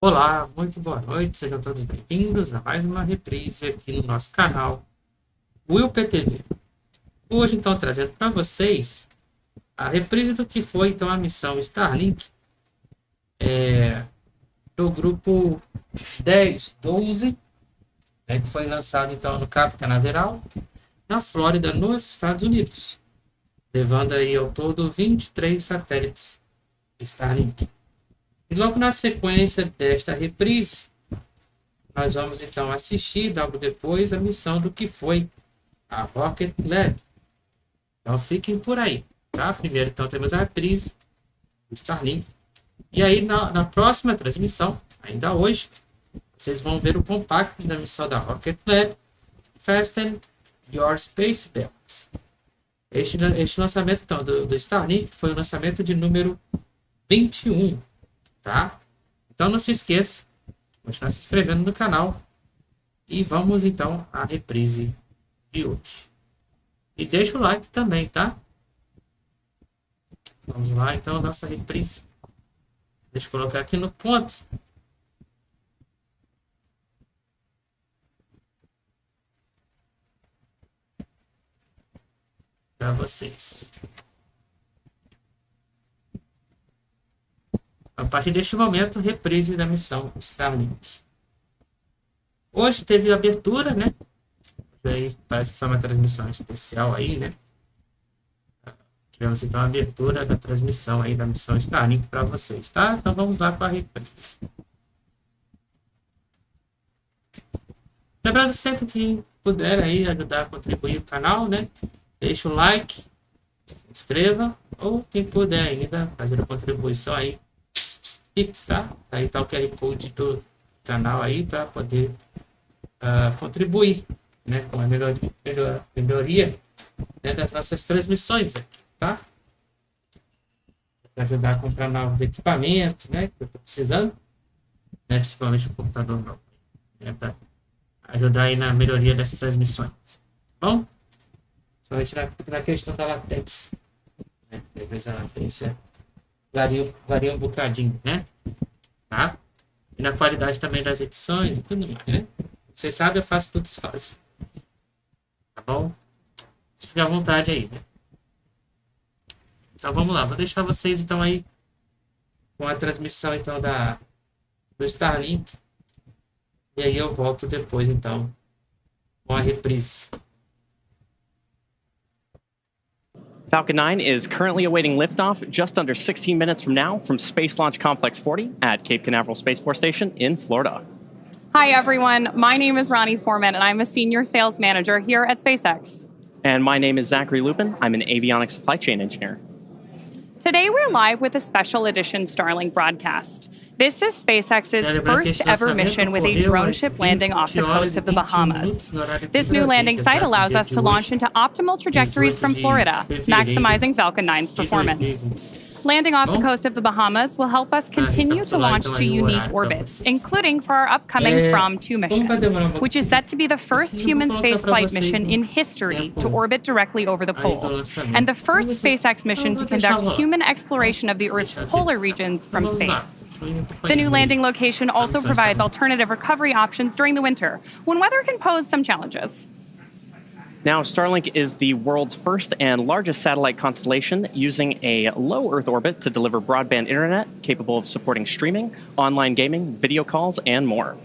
Olá, muito boa noite, sejam todos bem-vindos a mais uma reprise aqui no nosso canal WillPTV. Hoje, então, trazendo para vocês a reprise do que foi, então, a missão Starlink do grupo 1012, que foi lançado, então, no Cabo Canaveral, na Flórida, nos Estados Unidos, levando aí ao todo 23 satélites Starlink. E logo na sequência desta reprise, nós vamos então assistir logo depois a missão do que foi a Rocket Lab. Então fiquem por aí, tá? Primeiro então temos a reprise do Starlink. E aí na próxima transmissão, ainda hoje, vocês vão ver o compacto da missão da Rocket Lab, Fasten Your Space Belts. Este lançamento então do Starlink foi o lançamento de número 21, tá? Então não se esqueça, continuar se inscrevendo no canal e vamos então à reprise de hoje. E deixa o like também, tá? Vamos lá então, nossa reprise. Deixa eu colocar aqui no ponto. Para vocês. A partir deste momento, reprise da missão Starlink. Hoje teve abertura, né? Aí parece que foi uma transmissão especial aí, né? Tivemos então a abertura da transmissão aí da missão Starlink para vocês, tá? Então vamos lá para a reprise. Lembrando sempre que puder aí ajudar a contribuir o canal, né? Deixa o like, se inscreva, ou quem puder ainda fazer a contribuição aí, Pix, tá? Aí tá o QR Code do canal aí para poder contribuir, né, com a melhoria né, das nossas transmissões aqui, tá? Para ajudar a comprar novos equipamentos, né, que eu estou precisando, né, principalmente o computador novo, né, para ajudar aí na melhoria das transmissões. Bom, principalmente na questão da latência, né, às vezes a latência varia um bocadinho, né, tá? E na qualidade também das edições e tudo mais, né? Vocês sabem, eu faço tudo sozinho. Tá bom? Fique à vontade aí, né? Então vamos lá, vou deixar vocês então aí com a transmissão então do Starlink. E aí eu volto depois então com a reprise. Falcon 9 is currently awaiting liftoff just under 16 minutes from now from Space Launch Complex 40 at Cape Canaveral Space Force Station in Florida. Hi, everyone. My name is Ronnie Foreman, and I'm a senior sales manager here at SpaceX. And my name is Zachary Lupin. I'm an avionics supply chain engineer. Today, we're live with a special edition Starlink broadcast. This is SpaceX's first ever mission with a drone ship landing off the coast of the Bahamas. This new landing site allows us to launch into optimal trajectories from Florida, maximizing Falcon 9's performance. Landing off the coast of the Bahamas will help us continue to launch to unique orbits, including for our upcoming From-2 mission, which is set to be the first human spaceflight mission in history to orbit directly over the poles, and the first SpaceX mission to conduct human exploration of the Earth's polar regions from space. The new landing location also provides alternative recovery options during the winter, when weather can pose some challenges. Now, Starlink is the world's first and largest satellite constellation using a low Earth orbit to deliver broadband internet capable of supporting streaming, online gaming, video calls, and more.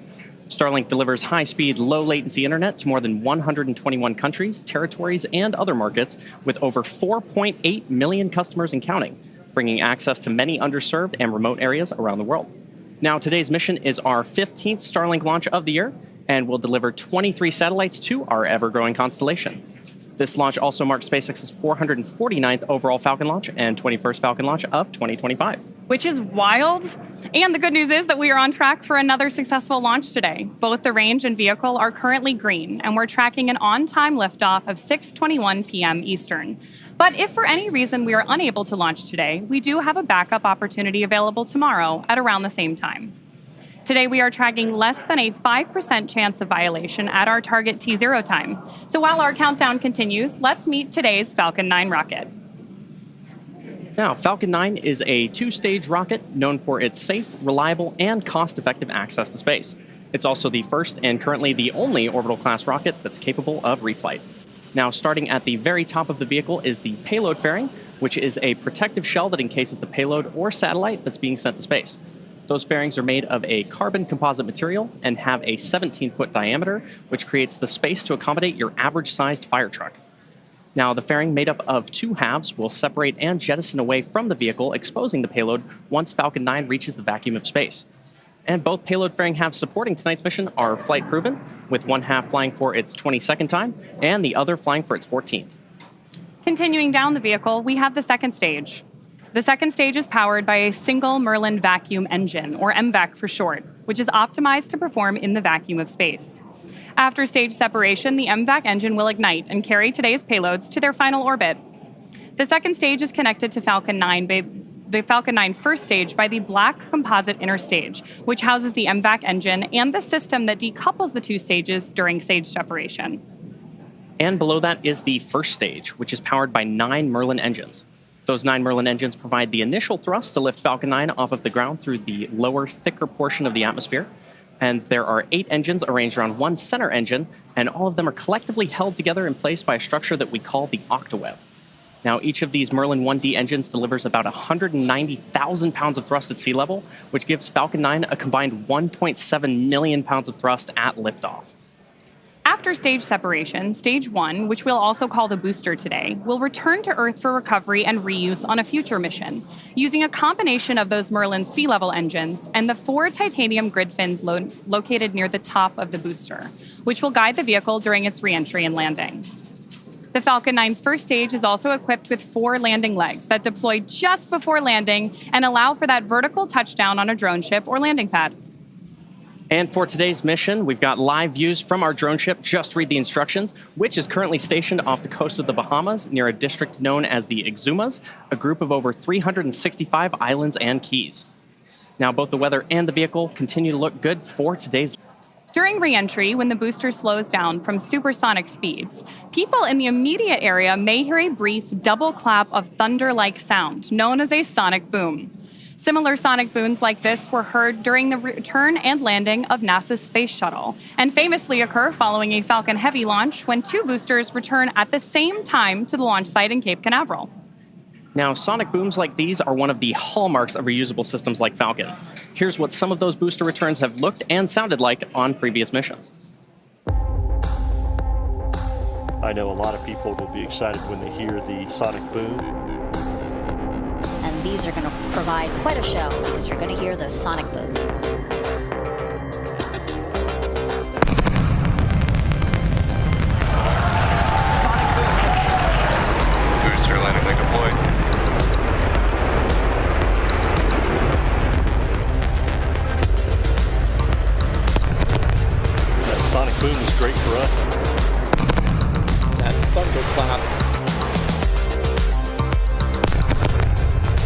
Starlink delivers high-speed, low-latency internet to more than 121 countries, territories, and other markets with over 4.8 million customers and counting, bringing access to many underserved and remote areas around the world. Now, today's mission is our 15th Starlink launch of the year, and will deliver 23 satellites to our ever-growing constellation. This launch also marks SpaceX's 449th overall Falcon launch and 21st Falcon launch of 2025. Which is wild. And the good news is that we are on track for another successful launch today. Both the range and vehicle are currently green, and we're tracking an on-time liftoff of 6:21 p.m. Eastern. But if for any reason we are unable to launch today, we do have a backup opportunity available tomorrow at around the same time. Today, we are tracking less than a 5% chance of violation at our target T0 time. So while our countdown continues, let's meet today's Falcon 9 rocket. Now, Falcon 9 is a two-stage rocket known for its safe, reliable, and cost-effective access to space. It's also the first and currently the only orbital-class rocket that's capable of reflight. Now, starting at the very top of the vehicle is the payload fairing, which is a protective shell that encases the payload or satellite that's being sent to space. Those fairings are made of a carbon composite material and have a 17-foot diameter, which creates the space to accommodate your average-sized fire truck. Now, the fairing, made up of two halves, will separate and jettison away from the vehicle, exposing the payload once Falcon 9 reaches the vacuum of space. And both payload fairing halves supporting tonight's mission are flight-proven, with one half flying for its 22nd time and the other flying for its 14th. Continuing down the vehicle, we have the second stage. The second stage is powered by a single Merlin vacuum engine, or MVAC for short, which is optimized to perform in the vacuum of space. After stage separation, the MVAC engine will ignite and carry today's payloads to their final orbit. The second stage is connected to Falcon 9 the Falcon 9 first stage by the black composite inner stage, which houses the MVAC engine and the system that decouples the two stages during stage separation. And below that is the first stage, which is powered by 9 Merlin engines. Those 9 Merlin engines provide the initial thrust to lift Falcon 9 off of the ground through the lower, thicker portion of the atmosphere. And there are 8 engines arranged around one center engine, and all of them are collectively held together in place by a structure that we call the octaweb. Now, each of these Merlin 1D engines delivers about 190,000 pounds of thrust at sea level, which gives Falcon 9 a combined 1.7 million pounds of thrust at liftoff. After stage separation, stage 1, which we'll also call the booster today, will return to Earth for recovery and reuse on a future mission, using a combination of those Merlin sea-level engines and the 4 titanium grid fins located near the top of the booster, which will guide the vehicle during its re-entry and landing. The Falcon 9's first stage is also equipped with 4 landing legs that deploy just before landing and allow for that vertical touchdown on a drone ship or landing pad. And for today's mission, we've got live views from our drone ship, Just Read the Instructions, which is currently stationed off the coast of the Bahamas near a district known as the Exumas, a group of over 365 islands and keys. Now, both the weather and the vehicle continue to look good for today's. During re-entry, when the booster slows down from supersonic speeds, people in the immediate area may hear a brief double clap of thunder-like sound, known as a sonic boom. Similar sonic booms like this were heard during the return and landing of NASA's Space Shuttle, and famously occur following a Falcon Heavy launch when 2 boosters return at the same time to the launch site in Cape Canaveral. Now, sonic booms like these are one of the hallmarks of reusable systems like Falcon. Here's what some of those booster returns have looked and sounded like on previous missions. I know a lot of people will be excited when they hear the sonic boom. And these are going to provide quite a show because you're going to hear those sonic booms. Booster landing leg deployed. That sonic boom is great for us. That thunderclap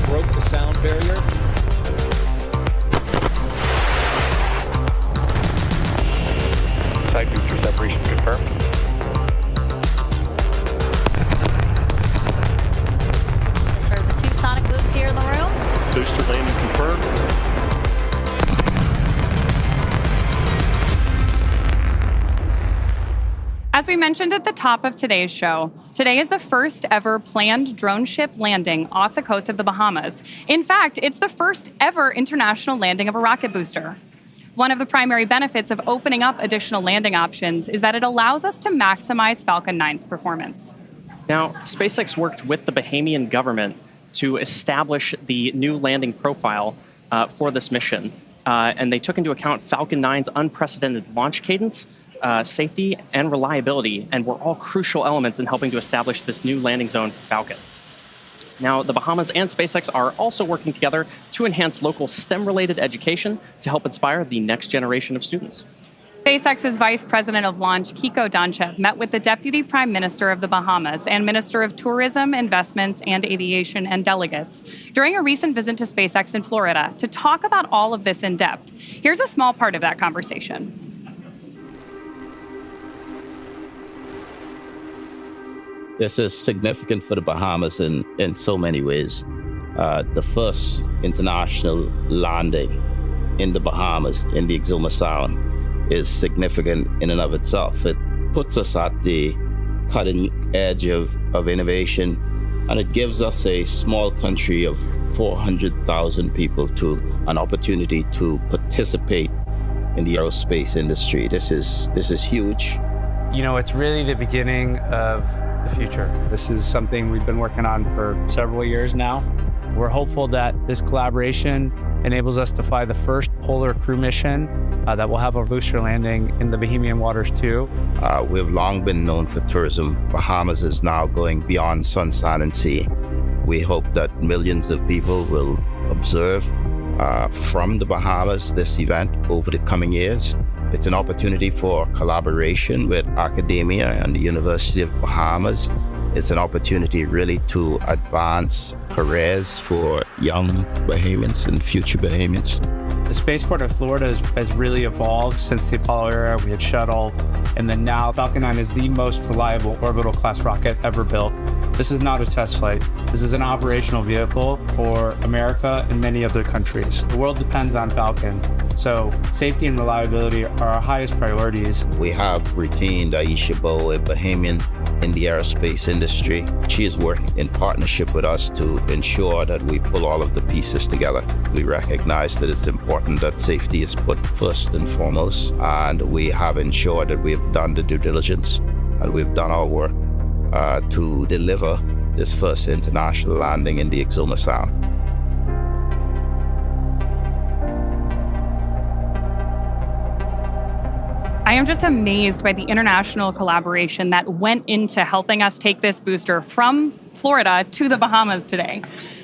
broke the sound barrier. Side booster separation confirmed. Just heard the 2 sonic booms here in the room. Booster landing confirmed. As we mentioned at the top of today's show, today is the first ever planned drone ship landing off the coast of the Bahamas. In fact, it's the first ever international landing of a rocket booster. One of the primary benefits of opening up additional landing options is that it allows us to maximize Falcon 9's performance. Now, SpaceX worked with the Bahamian government to establish the new landing profile for this mission, and they took into account Falcon 9's unprecedented launch cadence, safety, and reliability, and were all crucial elements in helping to establish this new landing zone for Falcon. Now, the Bahamas and SpaceX are also working together to enhance local STEM-related education to help inspire the next generation of students. SpaceX's Vice President of Launch, Kiko Donchev, met with the Deputy Prime Minister of the Bahamas and Minister of Tourism, Investments, and Aviation and delegates during a recent visit to SpaceX in Florida to talk about all of this in depth. Here's a small part of that conversation. This is significant for the Bahamas in so many ways. the first international landing in the Bahamas, in the Exuma Sound, is significant in and of itself. It puts us at the cutting edge of innovation, and it gives us a small country of 400,000 people to an opportunity to participate in the aerospace industry. This is huge. You know, it's really the beginning of the future. This is something we've been working on for several years now. We're hopeful that this collaboration enables us to fly the first polar crew mission that will have a booster landing in the Bahamian waters too. We've long been known for tourism. Bahamas is now going beyond sun, sand, and sea. We hope that millions of people will observe from the Bahamas this event over the coming years. It's an opportunity for collaboration with academia and the University of Bahamas. It's an opportunity really to advance careers for young Bahamians and future Bahamians. The spaceport of Florida has really evolved since the Apollo era. We had shuttle, and then now Falcon 9 is the most reliable orbital class rocket ever built. This is not a test flight. This is an operational vehicle for America and many other countries. The world depends on Falcon, so safety and reliability are our highest priorities. We have retained Aisha Bowe, a Bahamian in the aerospace industry. She is working in partnership with us to ensure that we pull all of the pieces together. We recognize that it's important that safety is put first and foremost, and we have ensured that we have done the due diligence and we've done our work to deliver this first international landing in the Exuma Sound. I am just amazed by the international collaboration that went into helping us take this booster from Florida to the Bahamas today.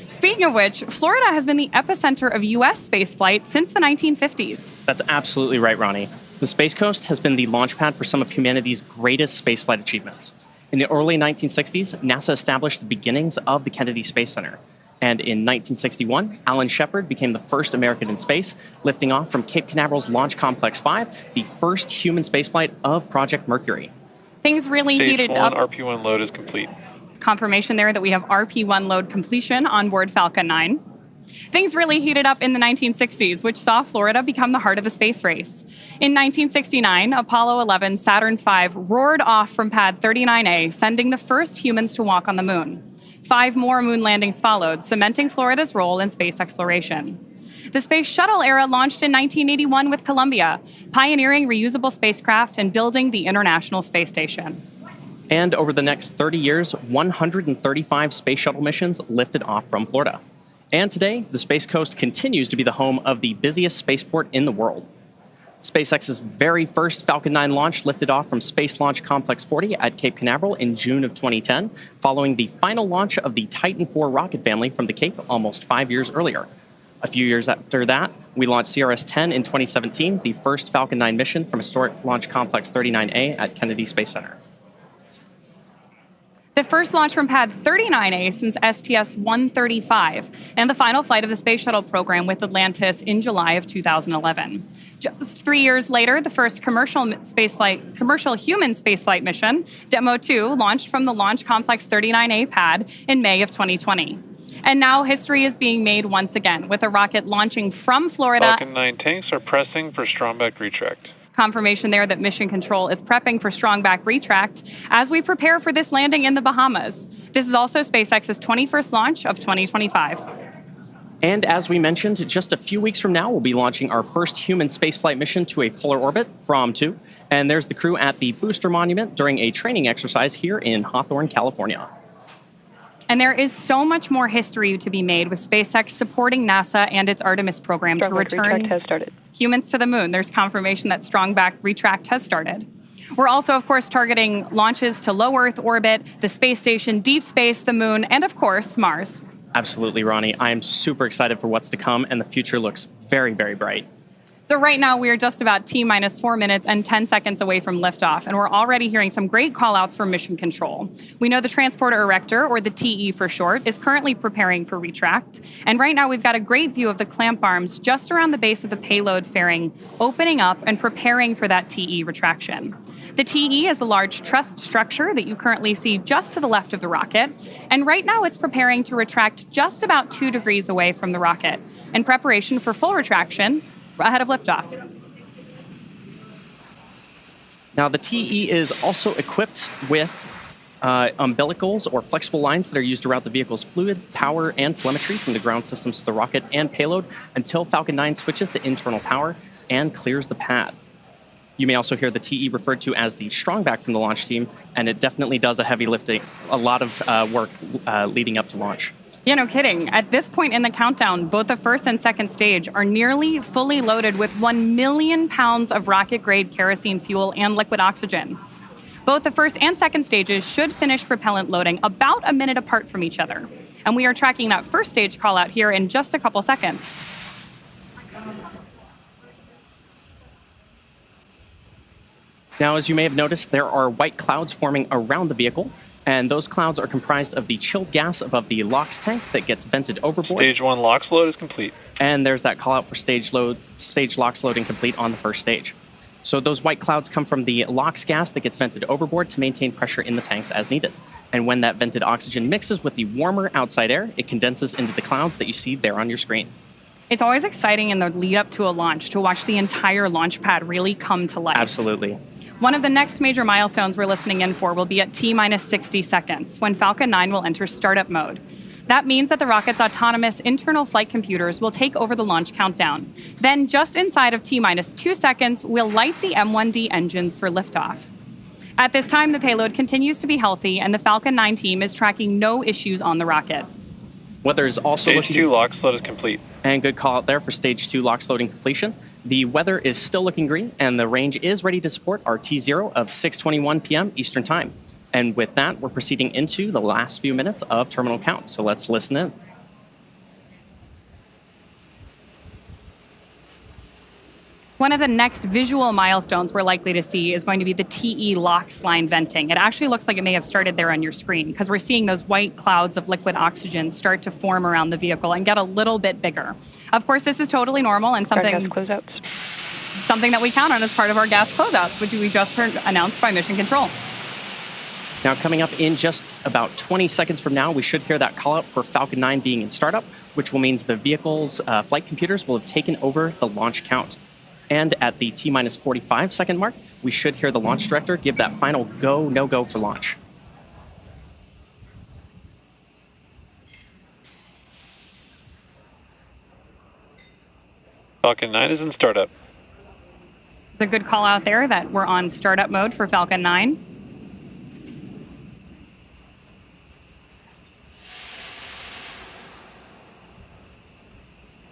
Speaking of which, Florida has been the epicenter of U.S. spaceflight since the 1950s. That's absolutely right, Ronnie. The Space Coast has been the launchpad for some of humanity's greatest spaceflight achievements. In the early 1960s, NASA established the beginnings of the Kennedy Space Center. And in 1961, Alan Shepard became the first American in space, lifting off from Cape Canaveral's Launch Complex 5, the first human spaceflight of Project Mercury. Things really heated up. RP1 load is complete. Confirmation there that we have RP1 load completion on board Falcon 9. Things really heated up in the 1960s, which saw Florida become the heart of the space race. In 1969, Apollo 11 Saturn V roared off from pad 39A, sending the first humans to walk on the moon. 5 more moon landings followed, cementing Florida's role in space exploration. The space shuttle era launched in 1981 with Columbia, pioneering reusable spacecraft and building the International Space Station. And over the next 30 years, 135 space shuttle missions lifted off from Florida. And today, the Space Coast continues to be the home of the busiest spaceport in the world. SpaceX's very first Falcon 9 launch lifted off from Space Launch Complex 40 at Cape Canaveral in June of 2010, following the final launch of the Titan IV rocket family from the Cape almost 5 years earlier. A few years after that, we launched CRS-10 in 2017, the first Falcon 9 mission from historic Launch Complex 39A at Kennedy Space Center. The first launch from pad 39A since STS-135, and the final flight of the Space Shuttle program with Atlantis in July of 2011. Just 3 years later, the first commercial human spaceflight mission, Demo 2, launched from the Launch Complex 39A pad in May of 2020. And now history is being made once again, with a rocket launching from Florida. Falcon 9 tanks are pressing for strong back retract. Confirmation there that Mission Control is prepping for strong back retract as we prepare for this landing in the Bahamas. This is also SpaceX's 21st launch of 2025. And as we mentioned, just a few weeks from now, we'll be launching our first human spaceflight mission to a polar orbit from 2. And there's the crew at the Booster Monument during a training exercise here in Hawthorne, California. And there is so much more history to be made with SpaceX supporting NASA and its Artemis program to return humans to the moon. There's confirmation that strong back retract has started. We're also, of course, targeting launches to low Earth orbit, the space station, deep space, the moon, and, of course, Mars. Absolutely, Ronnie. I am super excited for what's to come, and the future looks very, very bright. So right now, we are just about T-minus 4 minutes and 10 seconds away from liftoff, and we're already hearing some great call-outs from Mission Control. We know the Transporter Erector, or the TE for short, is currently preparing for retract, and right now we've got a great view of the clamp arms just around the base of the payload fairing, opening up and preparing for that TE retraction. The TE is a large trussed structure that you currently see just to the left of the rocket, and right now it's preparing to retract just about 2 degrees away from the rocket, in preparation for full retraction ahead of liftoff. Now, the TE is also equipped with umbilicals or flexible lines that are used to route the vehicle's fluid, power, and telemetry from the ground systems to the rocket and payload until Falcon 9 switches to internal power and clears the pad. You may also hear the TE referred to as the strongback from the launch team, and it definitely does a heavy lifting, a lot of work leading up to launch. Yeah, no kidding. At this point in the countdown, both the first and second stage are nearly fully loaded with 1 million pounds of rocket-grade kerosene fuel and liquid oxygen. Both the first and second stages should finish propellant loading about a minute apart from each other. And we are tracking that first stage call out here in just a couple seconds. Now, as you may have noticed, there are white clouds forming around the vehicle, and those clouds are comprised of the chilled gas above the LOX tank that gets vented overboard. Stage 1 LOX load is complete. And there's that call out for stage LOX loading complete on the first stage. So those white clouds come from the LOX gas that gets vented overboard to maintain pressure in the tanks as needed. And when that vented oxygen mixes with the warmer outside air, it condenses into the clouds that you see there on your screen. It's always exciting in the lead up to a launch to watch the entire launch pad really come to life. Absolutely. One of the next major milestones we're listening in for will be at T-minus 60 seconds, when Falcon 9 will enter startup mode. That means that the rocket's autonomous internal flight computers will take over the launch countdown. Then, just inside of T-minus 2 seconds, we'll light the M1D engines for liftoff. At this time, the payload continues to be healthy, and the Falcon 9 team is tracking no issues on the rocket. Weather is also Stage looking... 2 LOX load is complete. And good call out there for Stage 2 LOX loading completion. The weather is still looking green, and the range is ready to support our T0 of 6:21 p.m. Eastern Time. And with that, we're proceeding into the last few minutes of terminal count. So let's listen in. One of the next visual milestones we're likely to see is going to be the TE LOX line venting. It actually looks like it may have started there on your screen because we're seeing those white clouds of liquid oxygen start to form around the vehicle and get a little bit bigger. Of course, this is totally normal and something that we count on as part of our gas closeouts, which we just heard announced by Mission Control. Now, coming up in just about 20 seconds from now, we should hear that call out for Falcon 9 being in startup, which will mean the vehicle's flight computers will have taken over the launch count. And at the T-minus 45 second mark, we should hear the launch director give that final go, no-go for launch. Falcon 9 is in startup. It's a good call out there that we're on startup mode for Falcon 9.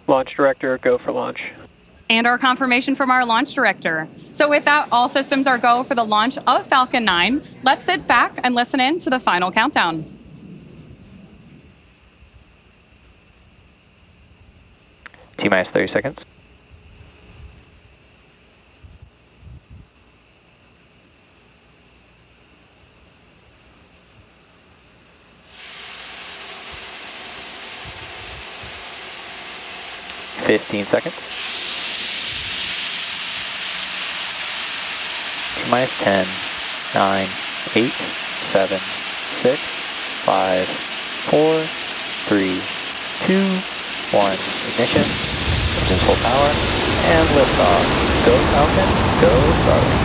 Launch director, go for launch. And our confirmation from our launch director. So with that, all systems are go for the launch of Falcon 9. Let's sit back and listen in to the final countdown. T-minus 30 seconds. -15 seconds. T-minus 10, 9, 8, 7, 6, 5, 4, 3, 2, 1. Ignition, engines full power, and liftoff. Go Falcon, go Starlink.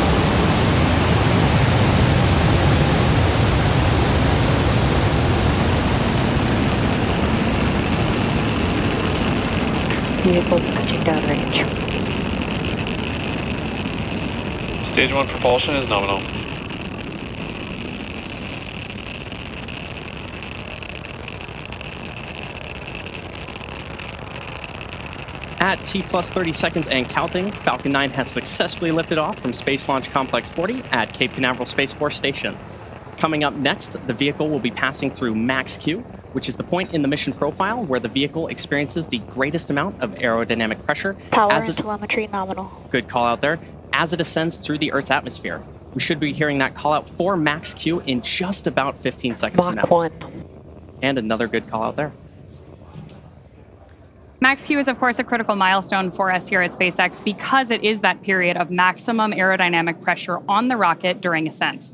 Vehicle touching downrange. Stage 1 propulsion is nominal. At T plus 30 seconds and counting, Falcon 9 has successfully lifted off from Space Launch Complex 40 at Cape Canaveral Space Force Station. Coming up next, the vehicle will be passing through Max Q, which is the point in the mission profile where the vehicle experiences the greatest amount of aerodynamic pressure. Power and telemetry nominal. Good call out there. As it ascends through the Earth's atmosphere. We should be hearing that call out for max Q in just about 15 seconds from now. Mach 1. And another good call out there. Max Q is, of course, a critical milestone for us here at SpaceX because it is that period of maximum aerodynamic pressure on the rocket during ascent.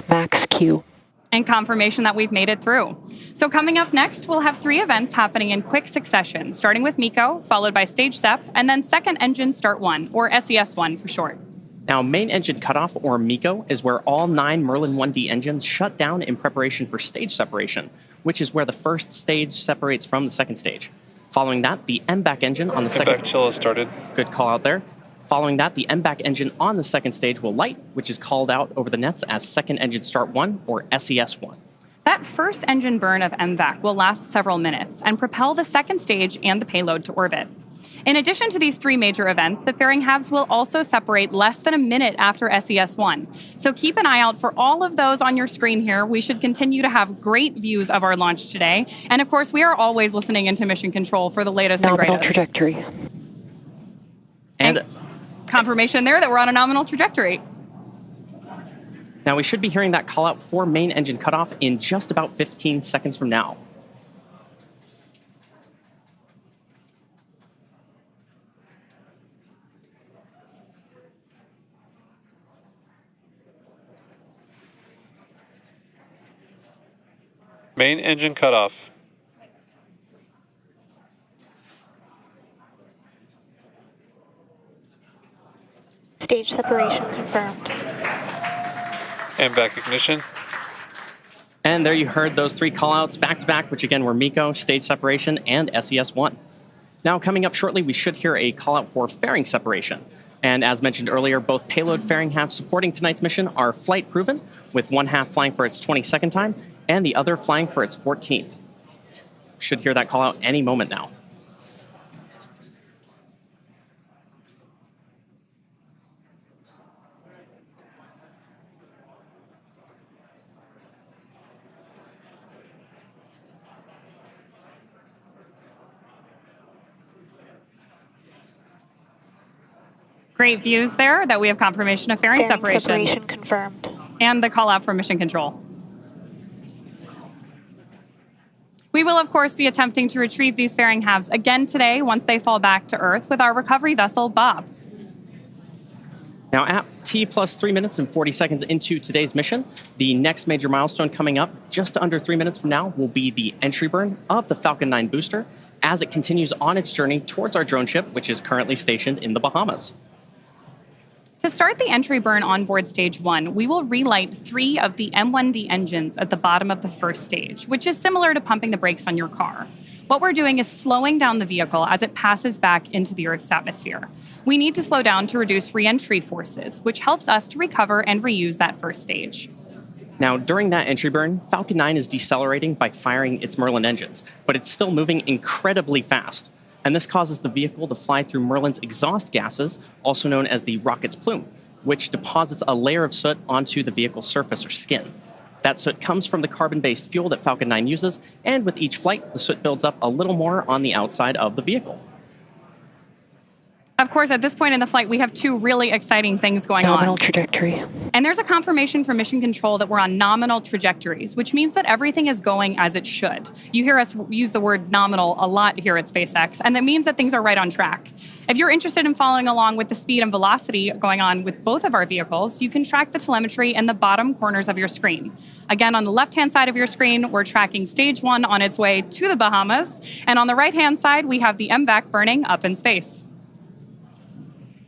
Max Q. And confirmation that we've made it through. So coming up next, we'll have 3 events happening in quick succession, starting with MECO, followed by Stage SEP, and then Second Engine Start 1, or SES-1 for short. Now, main engine cutoff, or MECO, is where all 9 Merlin 1D engines shut down in preparation for stage separation, which is where the first stage separates from the second stage. Following that, the MVAC engine on the second... MVAC chill has started. Good call out there. Following that, the MVAC engine on the second stage will light, which is called out over the nets as Second Engine Start 1, or SES-1. That first engine burn of MVAC will last several minutes and propel the second stage and the payload to orbit. In addition to these 3 major events, the fairing halves will also separate less than a minute after SES-1. So keep an eye out for all of those on your screen here. We should continue to have great views of our launch today. And of course, we are always listening into Mission Control for the latest and greatest. Trajectory. And confirmation there that we're on a nominal trajectory. Now, we should be hearing that call out for main engine cutoff in just about 15 seconds from now. Main engine cutoff. Stage separation confirmed. MVAC ignition. And there you heard those 3 callouts back-to-back, which again were MECO, stage separation, and SES-1. Now, coming up shortly, we should hear a callout for fairing separation. And as mentioned earlier, both payload fairing halves supporting tonight's mission are flight proven, with one half flying for its 22nd time and the other flying for its 14th. Should hear that callout any moment now. Great views there that we have confirmation of fairing separation. Separation confirmed. And the call out for mission control. We will, of course, be attempting to retrieve these fairing halves again today once they fall back to Earth with our recovery vessel, Bob. Now, at T plus 3 minutes and 40 seconds into today's mission, the next major milestone coming up just under 3 minutes from now will be the entry burn of the Falcon 9 booster as it continues on its journey towards our drone ship, which is currently stationed in the Bahamas. To start the entry burn on board Stage 1, we will relight 3 of the M1D engines at the bottom of the first stage, which is similar to pumping the brakes on your car. What we're doing is slowing down the vehicle as it passes back into the Earth's atmosphere. We need to slow down to reduce re-entry forces, which helps us to recover and reuse that first stage. Now, during that entry burn, Falcon 9 is decelerating by firing its Merlin engines, but it's still moving incredibly fast. And this causes the vehicle to fly through Merlin's exhaust gases, also known as the rocket's plume, which deposits a layer of soot onto the vehicle's surface or skin. That soot comes from the carbon-based fuel that Falcon 9 uses, and with each flight, the soot builds up a little more on the outside of the vehicle. Of course, at this point in the flight, we have 2 really exciting things going on. Nominal trajectory. And there's a confirmation from Mission Control that we're on nominal trajectories, which means that everything is going as it should. You hear us use the word nominal a lot here at SpaceX, and that means that things are right on track. If you're interested in following along with the speed and velocity going on with both of our vehicles, you can track the telemetry in the bottom corners of your screen. Again, on the left-hand side of your screen, we're tracking Stage 1 on its way to the Bahamas, and on the right-hand side, we have the MVAC burning up in space.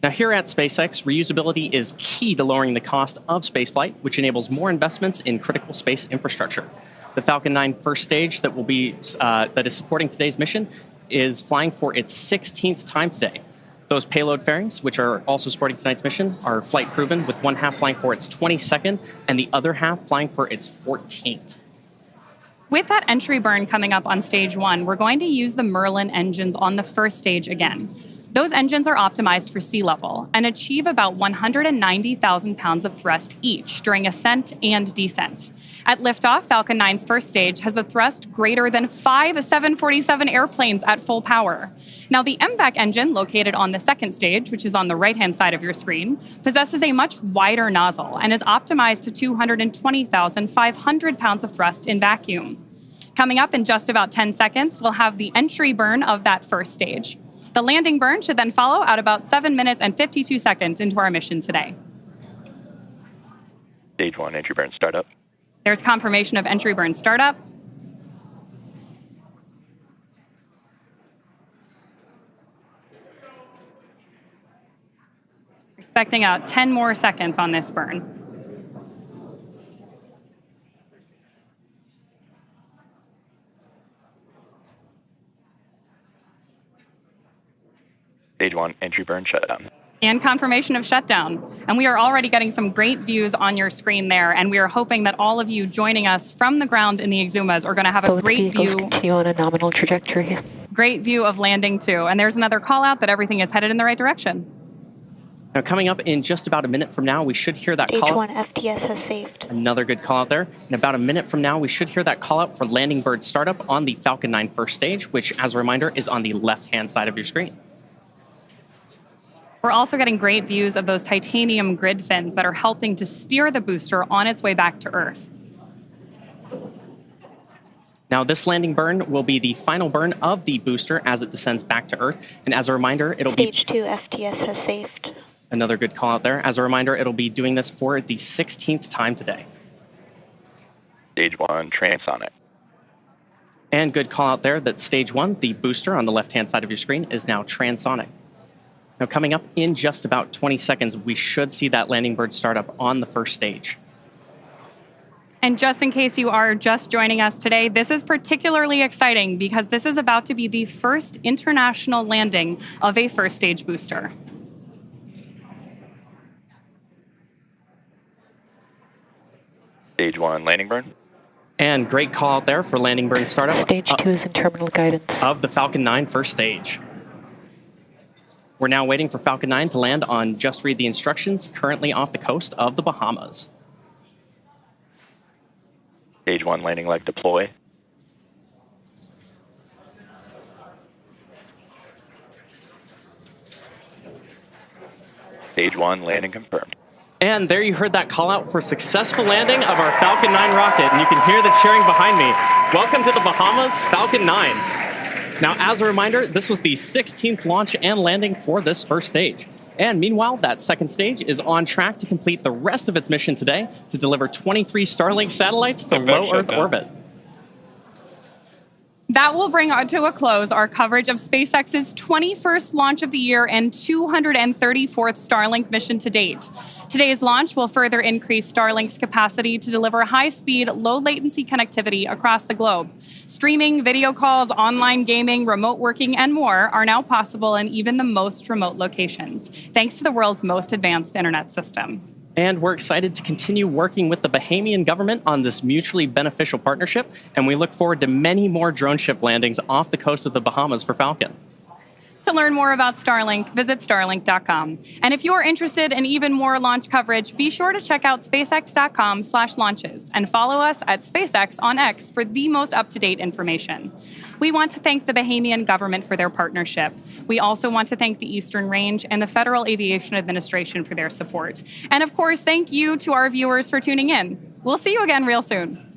Now, here at SpaceX, reusability is key to lowering the cost of spaceflight, which enables more investments in critical space infrastructure. The Falcon 9 first stage that is supporting today's mission is flying for its 16th time today. Those payload fairings, which are also supporting tonight's mission, are flight proven, with one half flying for its 22nd and the other half flying for its 14th. With that entry burn coming up on Stage 1, we're going to use the Merlin engines on the first stage again. Those engines are optimized for sea level and achieve about 190,000 pounds of thrust each during ascent and descent. At liftoff, Falcon 9's first stage has a thrust greater than 5 747 airplanes at full power. Now, the MVAC engine, located on the second stage, which is on the right-hand side of your screen, possesses a much wider nozzle and is optimized to 220,500 pounds of thrust in vacuum. Coming up in just about 10 seconds, we'll have the entry burn of that first stage. The landing burn should then follow at about 7 minutes and 52 seconds into our mission today. Stage 1, entry burn startup. There's confirmation of entry burn startup. Expecting out 10 more seconds on this burn. Stage 1, entry burn shutdown. And confirmation of shutdown. And we are already getting some great views on your screen there, and we are hoping that all of you joining us from the ground in the Exumas are going to have a great view. Continue on a nominal trajectory. Great view of landing too. And there's another call out that everything is headed in the right direction. Now, coming up in just about a minute from now, we should hear that Stage call. 1 FTS has saved. Another good call out there. In about a minute from now, we should hear that call out for landing bird startup on the Falcon 9 first stage, which, as a reminder, is on the left-hand side of your screen. We're also getting great views of those titanium grid fins that are helping to steer the booster on its way back to Earth. Now, this landing burn will be the final burn of the booster as it descends back to Earth. And as a reminder, it'll be... Stage 2 FTS has saved. Another good call out there. As a reminder, it'll be doing this for the 16th time today. Stage 1, transonic. And good call out there that stage 1, the booster on the left-hand side of your screen, is now transonic. Now, coming up in just about 20 seconds, we should see that landing bird startup on the first stage. And just in case you are just joining us today, this is particularly exciting because this is about to be the first international landing of a first stage booster. Stage 1, landing burn. And great call out there for landing burn startup. Stage 2 is in terminal guidance. Of the Falcon 9 first stage. We're now waiting for Falcon 9 to land on Just Read the Instructions, currently off the coast of the Bahamas. Stage 1, landing leg deploy. Stage 1, landing confirmed. And there you heard that call out for successful landing of our Falcon 9 rocket, and you can hear the cheering behind me. Welcome to the Bahamas, Falcon 9. Now, as a reminder, this was the 16th launch and landing for this first stage. And meanwhile, that second stage is on track to complete the rest of its mission today to deliver 23 Starlink satellites to low Earth orbit. That will bring to a close our coverage of SpaceX's 21st launch of the year and 234th Starlink mission to date. Today's launch will further increase Starlink's capacity to deliver high-speed, low-latency connectivity across the globe. Streaming, video calls, online gaming, remote working, and more are now possible in even the most remote locations, thanks to the world's most advanced internet system. And we're excited to continue working with the Bahamian government on this mutually beneficial partnership, and we look forward to many more drone ship landings off the coast of the Bahamas for Falcon. To learn more about Starlink, visit starlink.com. And if you're interested in even more launch coverage, be sure to check out spacex.com/launches and follow us at SpaceX on X for the most up-to-date information. We want to thank the Bahamian government for their partnership. We also want to thank the Eastern Range and the Federal Aviation Administration for their support. And of course, thank you to our viewers for tuning in. We'll see you again real soon.